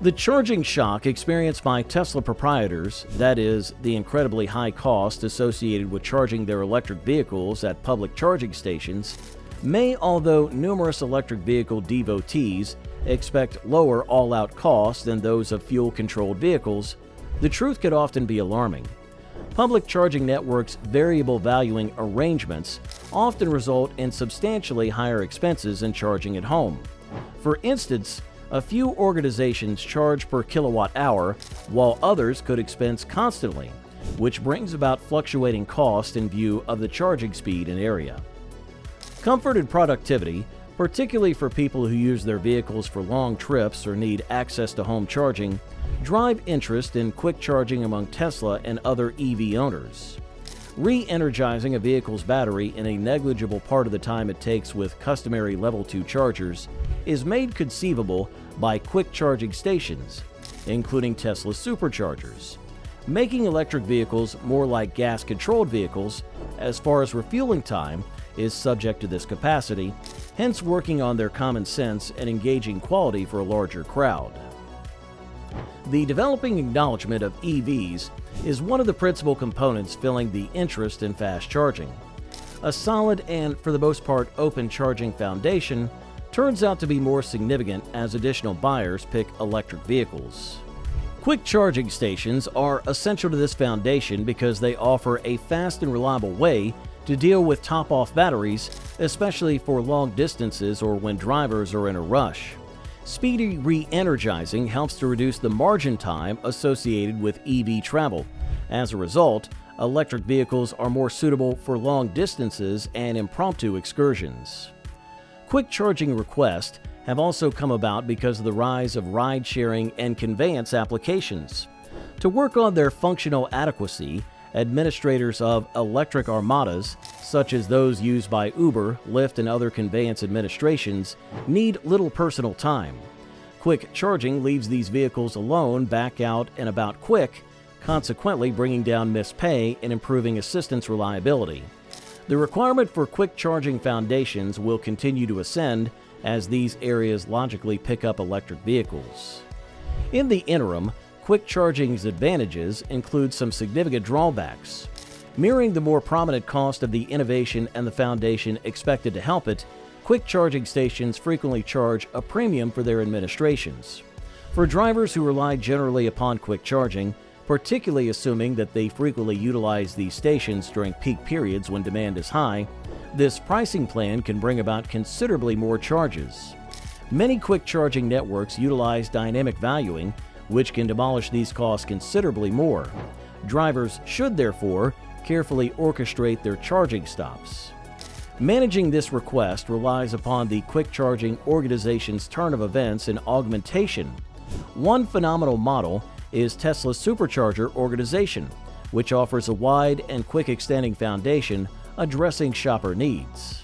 The charging shock experienced by Tesla proprietors, that is, the incredibly high cost associated with charging their electric vehicles at public charging stations, may, although numerous electric vehicle devotees expect lower all-out costs than those of fuel-controlled vehicles, the truth could often be alarming. Public charging networks' variable valuing arrangements often result in substantially higher expenses than charging at home. For instance, a few organizations charge per kilowatt-hour, while others could expense constantly, which brings about fluctuating cost in view of the charging speed and area. Comfort and productivity, particularly for people who use their vehicles for long trips or need access to home charging, drive interest in quick charging among Tesla and other EV owners. Re-energizing a vehicle's battery in a negligible part of the time it takes with customary Level 2 chargers is made conceivable by quick charging stations, including Tesla superchargers, making electric vehicles more like gas-controlled vehicles as far as refueling time is subject to this capacity, hence working on their common sense and engaging quality for a larger crowd. The developing acknowledgement of EVs is one of the principal components filling the interest in fast charging. A solid and, for the most part, open charging foundation turns out to be more significant as additional buyers pick electric vehicles. Quick charging stations are essential to this foundation because they offer a fast and reliable way to deal with top-off batteries, especially for long distances or when drivers are in a rush. Speedy re-energizing helps to reduce the margin time associated with EV travel. As a result, electric vehicles are more suitable for long distances and impromptu excursions. Quick charging requests have also come about because of the rise of ride-sharing and conveyance applications. To work on their functional adequacy, administrators of electric armadas, such as those used by Uber, Lyft, and other conveyance administrations, need little personal time. Quick charging leaves these vehicles alone, back out and about quick, consequently bringing down missed pay and improving assistance reliability. The requirement for quick charging foundations will continue to ascend as these areas logically pick up electric vehicles. In the interim, quick charging's advantages include some significant drawbacks. Mirroring the more prominent cost of the innovation and the foundation expected to help it, quick charging stations frequently charge a premium for their administrations. For drivers who rely generally upon quick charging, particularly assuming that they frequently utilize these stations during peak periods when demand is high, this pricing plan can bring about considerably more charges. Many quick charging networks utilize dynamic valuing, which can demolish these costs considerably more. Drivers should, therefore, carefully orchestrate their charging stops. Managing this request relies upon the quick charging organization's turn of events and augmentation. One phenomenal model is Tesla's Supercharger organization, which offers a wide and quick extending foundation addressing shopper needs.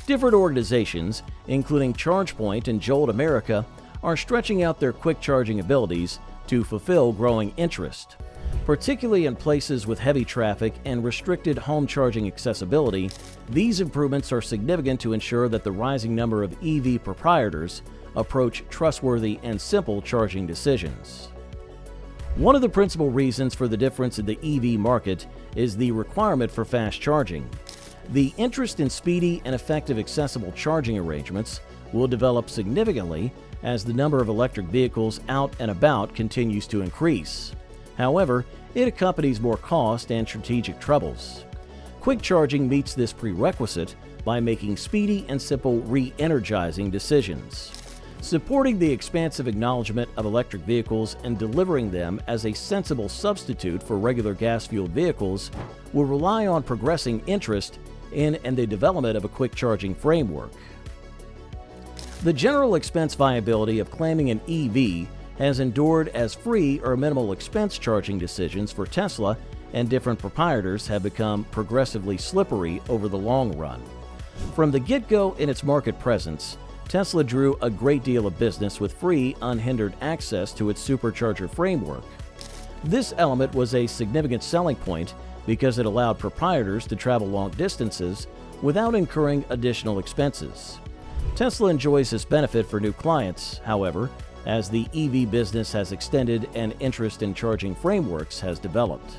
Different organizations, including ChargePoint and Jolt America, are stretching out their quick charging abilities to fulfill growing interest. Particularly in places with heavy traffic and restricted home charging accessibility, these improvements are significant to ensure that the rising number of EV proprietors approach trustworthy and simple charging decisions. One of the principal reasons for the difference in the EV market is the requirement for fast charging. The interest in speedy and effective accessible charging arrangements will develop significantly as the number of electric vehicles out and about continues to increase. However, it accompanies more cost and strategic troubles. Quick charging meets this prerequisite by making speedy and simple re-energizing decisions. Supporting the expansive acknowledgement of electric vehicles and delivering them as a sensible substitute for regular gas-fueled vehicles will rely on progressing interest in and the development of a quick charging framework. The general expense viability of claiming an EV has endured as free or minimal expense charging decisions for Tesla, and different proprietors have become progressively slippery over the long run. From the get-go in its market presence, Tesla drew a great deal of business with free, unhindered access to its supercharger framework. This element was a significant selling point because it allowed proprietors to travel long distances without incurring additional expenses. Tesla enjoys this benefit for new clients, however, as the EV business has extended and interest in charging frameworks has developed.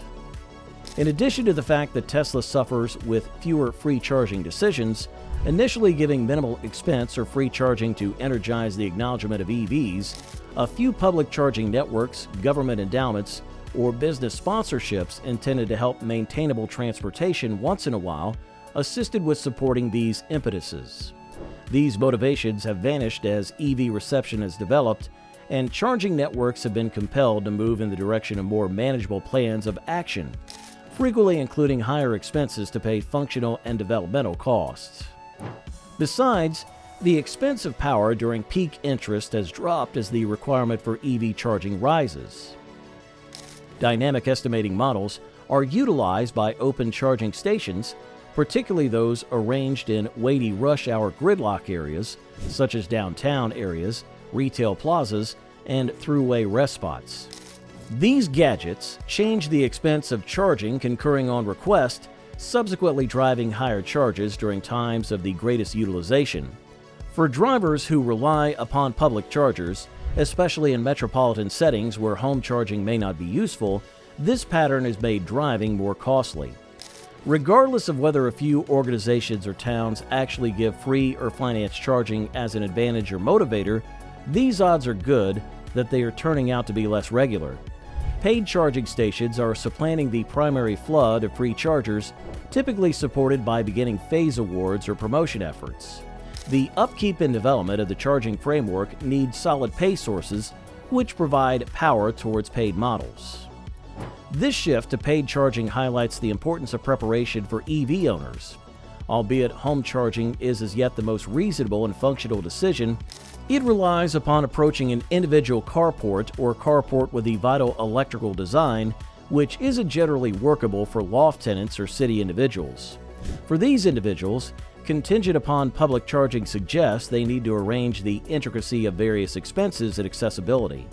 In addition to the fact that Tesla suffers with fewer free charging decisions, initially giving minimal expense or free charging to energize the acknowledgement of EVs, a few public charging networks, government endowments, or business sponsorships intended to help maintainable transportation once in a while assisted with supporting these impetuses. These motivations have vanished as EV reception has developed, and charging networks have been compelled to move in the direction of more manageable plans of action, frequently including higher expenses to pay functional and developmental costs. Besides, the expense of power during peak interest has dropped as the requirement for EV charging rises. Dynamic estimating models are utilized by open charging stations, particularly those arranged in weighty rush hour gridlock areas, such as downtown areas, retail plazas, and throughway rest spots. These gadgets change the expense of charging concurring on request, subsequently driving higher charges during times of the greatest utilization. For drivers who rely upon public chargers, especially in metropolitan settings where home charging may not be useful, this pattern has made driving more costly. Regardless of whether a few organizations or towns actually give free or finance charging as an advantage or motivator, these odds are good that they are turning out to be less regular. Paid charging stations are supplanting the primary flood of free chargers, typically supported by beginning phase awards or promotion efforts. The upkeep and development of the charging framework needs solid pay sources, which provide power towards paid models. This shift to paid charging highlights the importance of preparation for EV owners. Albeit home charging is as yet the most reasonable and functional decision, it relies upon approaching an individual carport or carport with a vital electrical design, which isn't generally workable for loft tenants or city individuals. For these individuals, contingent upon public charging suggests they need to arrange the intricacy of various expenses and accessibility.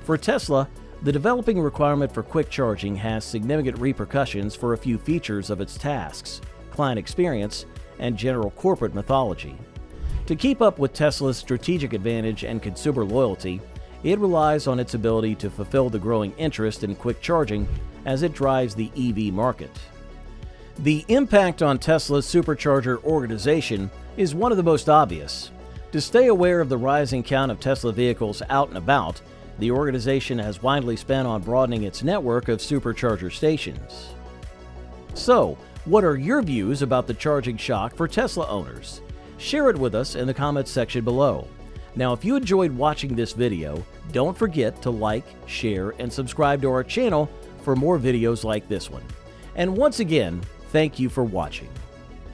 For Tesla, the developing requirement for quick charging has significant repercussions for a few features of its tasks, client experience, and general corporate mythology. To keep up with Tesla's strategic advantage and consumer loyalty, it relies on its ability to fulfill the growing interest in quick charging as it drives the EV market. The impact on Tesla's supercharger organization is one of the most obvious. To stay aware of the rising count of Tesla vehicles out and about, the organization has widely spent on broadening its network of supercharger stations. So, what are your views about the charging shock for Tesla owners? Share it with us in the comments section below. Now, if you enjoyed watching this video, don't forget to like, share, and subscribe to our channel for more videos like this one. And once again, thank you for watching.